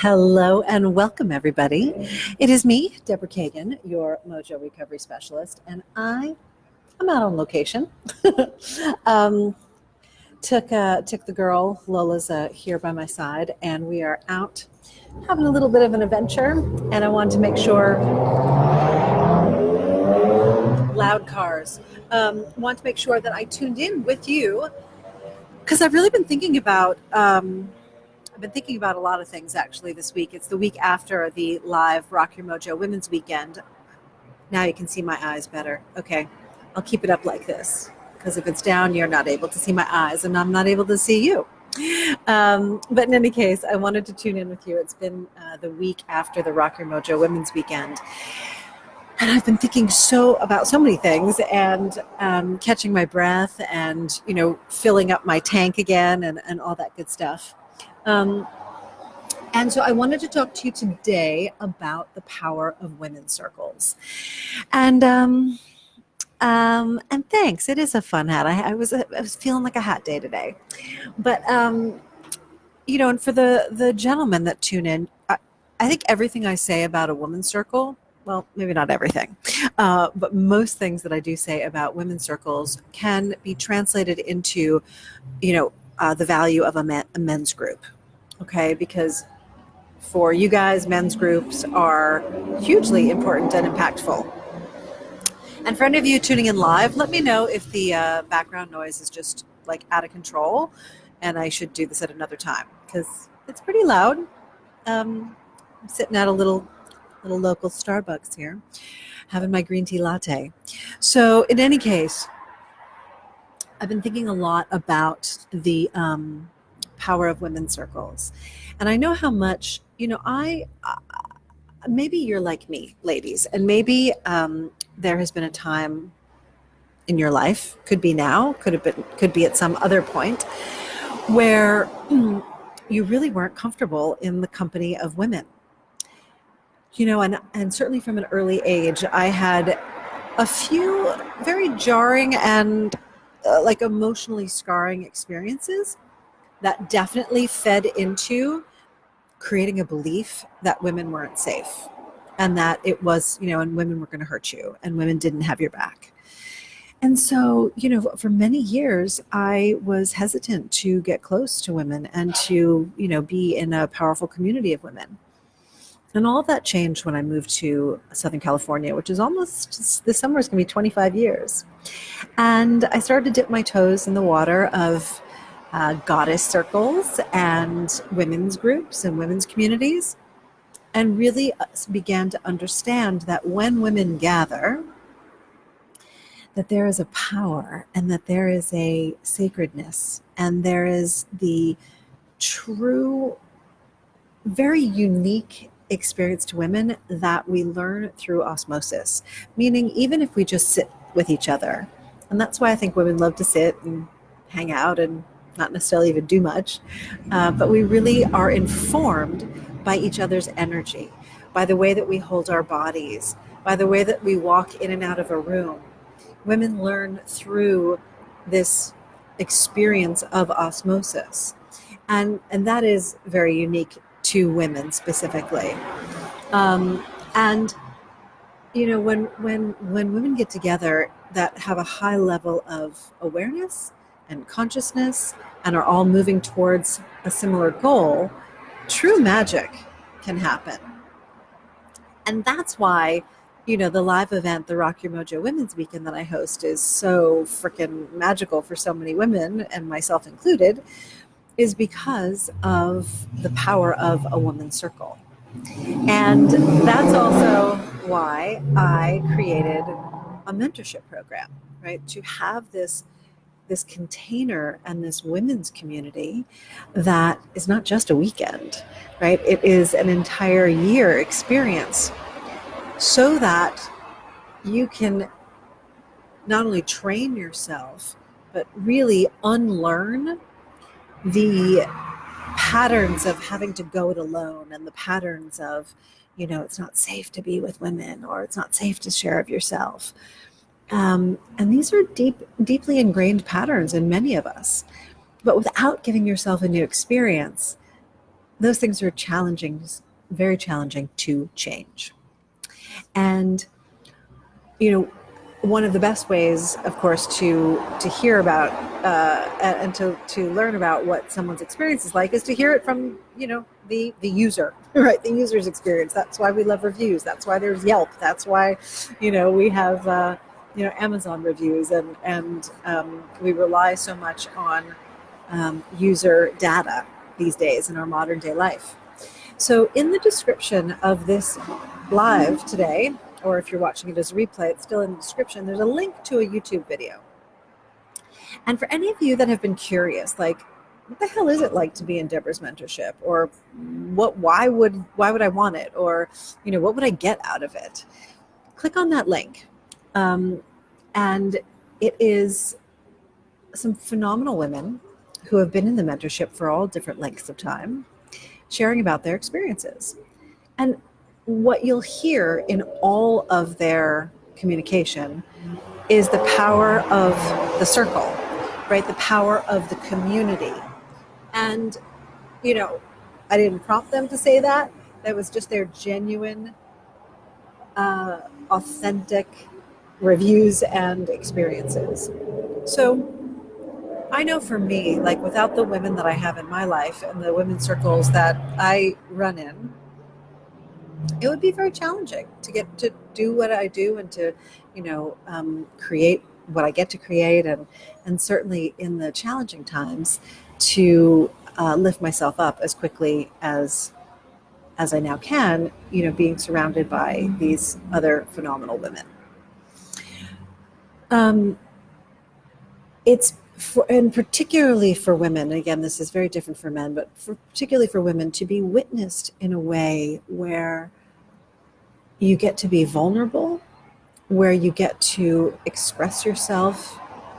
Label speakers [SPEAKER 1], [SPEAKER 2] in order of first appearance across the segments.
[SPEAKER 1] Hello and welcome, everybody. It is me, Deborah Kagan, your Mojo recovery specialist, and I'm out on location. um, took the girl, Lola's here by my side, and we are out having a little bit of an adventure. And I wanted to make sure, loud cars, want to make sure that I tuned in with you because I've really been thinking about. I've been thinking about a lot of things actually this week. It's the week after the live Rock Your Mojo Women's Weekend. Now you can see my eyes better. Okay, I'll keep it up like this because if it's down, you're not able to see my eyes and I'm not able to see you. But in any case, I wanted to tune in with you. It's been the week after the Rock Your Mojo Women's Weekend. And I've been thinking about so many things and catching my breath and, filling up my tank again and all that good stuff. And so I wanted to talk to you today about the power of women's circles. And thanks. It is a fun hat. I was feeling like a hat day today. But, and for the gentlemen that tune in, I think everything I say about a women's circle, well, maybe not everything, but most things that I do say about women's circles can be translated into, the value of a men's group. Okay, because for you guys, men's groups are hugely important and impactful. And for any of you tuning in live, let me know if the background noise is just like out of control and I should do this at another time because it's pretty loud. I'm sitting at a little local Starbucks here, having my green tea latte. So in any case, I've been thinking a lot about the power of women's circles. And I know how much, maybe you're like me, ladies, and maybe there has been a time in your life, could be now, could be at some other point, where you really weren't comfortable in the company of women. And certainly from an early age, I had a few very jarring and emotionally scarring experiences that definitely fed into creating a belief that women weren't safe and that it was, and women were going to hurt you and women didn't have your back. And so, for many years, I was hesitant to get close to women and to, be in a powerful community of women. And all of that changed when I moved to Southern California, which is almost, this summer is going to be 25 years. And I started to dip my toes in the water of goddess circles and women's groups and women's communities, and really began to understand that when women gather, that there is a power and that there is a sacredness and there is the true, very unique experience to women that we learn through osmosis, meaning even if we just sit with each other. And that's why I think women love to sit and hang out and not necessarily even do much, but we really are informed by each other's energy, by the way that we hold our bodies, by the way that we walk in and out of a room. Women learn through this experience of osmosis, and that is very unique to women specifically. And when women get together that have a high level of awareness and consciousness and are all moving towards a similar goal, true magic can happen. And that's why, the live event, the Rock Your Mojo Women's Weekend that I host is so freaking magical for so many women, and myself included, is because of the power of a woman's circle. And that's also why I created a mentorship program, right? To have this container and this women's community that is not just a weekend, right? It is an entire year experience so that you can not only train yourself, but really unlearn the patterns of having to go it alone and the patterns of, it's not safe to be with women or it's not safe to share of yourself. And these are deeply ingrained patterns in many of us. But without giving yourself a new experience, those things are challenging, very challenging to change. And, one of the best ways, of course, to hear about and to learn about what someone's experience is like is to hear it from, the user, right? The user's experience. That's why we love reviews. That's why there's Yelp. That's why, we have, Amazon reviews, and we rely so much on user data these days in our modern day life. So in the description of this live today, or if you're watching it as a replay, it's still in the description, there's a link to a YouTube video. And for any of you that have been curious, like, what the hell is it like to be in Deborah's mentorship? Or why would I want it? Or, what would I get out of it? Click on that link. And it is some phenomenal women who have been in the mentorship for all different lengths of time, sharing about their experiences. And what you'll hear in all of their communication is the power of the circle, right? The power of the community. And, I didn't prompt them to say that. That was just their genuine, authentic reviews and experiences. So I know for me, like, without the women that I have in my life and the women's circles that I run in, it would be very challenging to get to do what I do and to, create what I get to create, and certainly in the challenging times to lift myself up as quickly as I now can, being surrounded by these other phenomenal women. And particularly for women, again, this is very different for men, but particularly for women, to be witnessed in a way where you get to be vulnerable, where you get to express yourself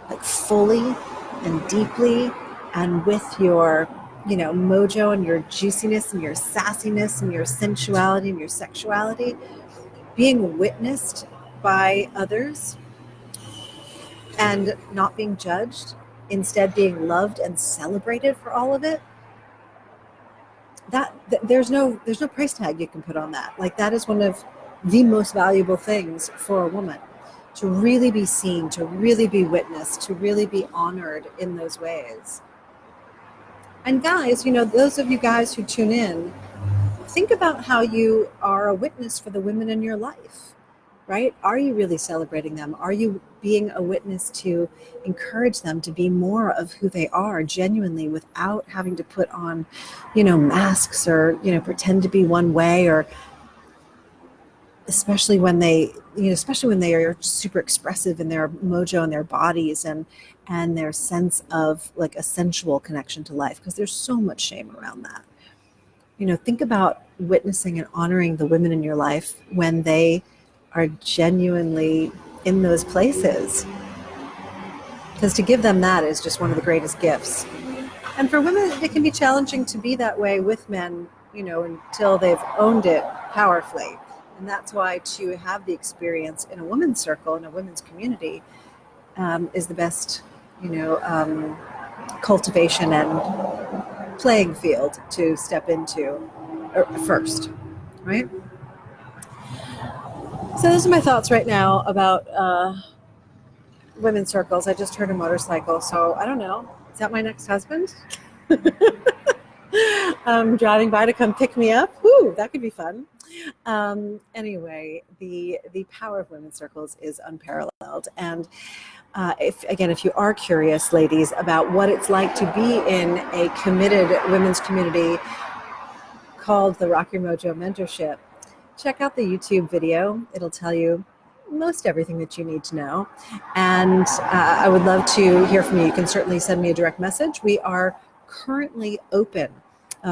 [SPEAKER 1] like fully and deeply, and with your, mojo and your juiciness and your sassiness and your sensuality and your sexuality, being witnessed by others and not being judged, instead being loved and celebrated for all of it. That there's no price tag you can put on that. Like, that is one of the most valuable things for a woman, to really be seen, to really be witnessed, to really be honored in those ways. And guys, those of you guys who tune in, think about how you are a witness for the women in your life, right? Are you really celebrating them? Are you being a witness to encourage them to be more of who they are genuinely, without having to put on, masks, or, pretend to be one way, or especially when they are super expressive in their mojo and their bodies and their sense of like a sensual connection to life, because there's so much shame around that. Think about witnessing and honoring the women in your life when they are genuinely in those places, because to give them that is just one of the greatest gifts. And for women, it can be challenging to be that way with men, until they've owned it powerfully. And that's why to have the experience in a women's circle, in a women's community, is the best, cultivation and playing field to step into first, right? So those are my thoughts right now about women's circles. I just heard a motorcycle, so I don't know. Is that my next husband? Driving by to come pick me up. Woo, that could be fun. Anyway, the power of women's circles is unparalleled. And if you are curious, ladies, about what it's like to be in a committed women's community called the Rock Your Mojo Mentorship, check out the YouTube video. It'll tell you most everything that you need to know. And I would love to hear from you. You can certainly send me a direct message. We are currently open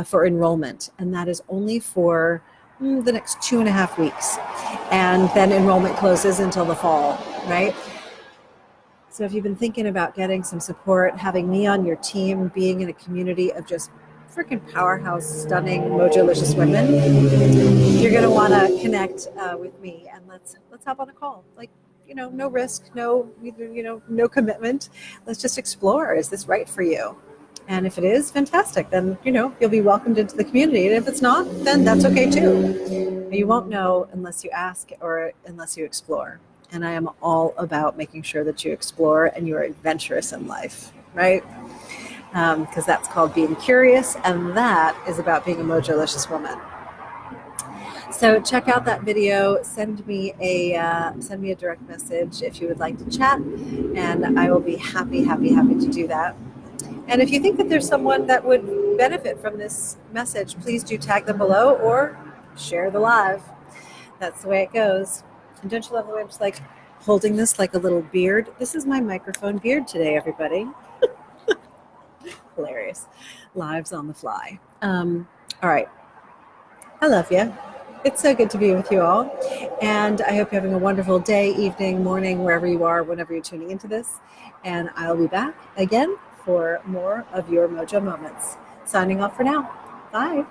[SPEAKER 1] for enrollment, and that is only for the next 2.5 weeks. And then enrollment closes until the fall, right? So if you've been thinking about getting some support, having me on your team, being in a community of just freaking powerhouse, stunning, mojolicious women, you're going to want to connect with me, and let's hop on a call. Like, no risk, no commitment. Let's just explore. Is this right for you? And if it is, fantastic. Then, you'll be welcomed into the community. And if it's not, then that's okay too. You won't know unless you ask or unless you explore. And I am all about making sure that you explore and you are adventurous in life, right? Because that's called being curious, and that is about being a mojolicious woman. So check out that video. Send me a direct message if you would like to chat, and I will be happy to do that. And if you think that there's someone that would benefit from this message, please do tag them below or share the live. That's the way it goes. And don't you love the way I'm just like holding this like a little beard? This is my microphone beard today, everybody. Hilarious. Lives on the fly. All right. I love you. It's so good to be with you all. And I hope you're having a wonderful day, evening, morning, wherever you are, whenever you're tuning into this. And I'll be back again for more of your Mojo Moments. Signing off for now. Bye.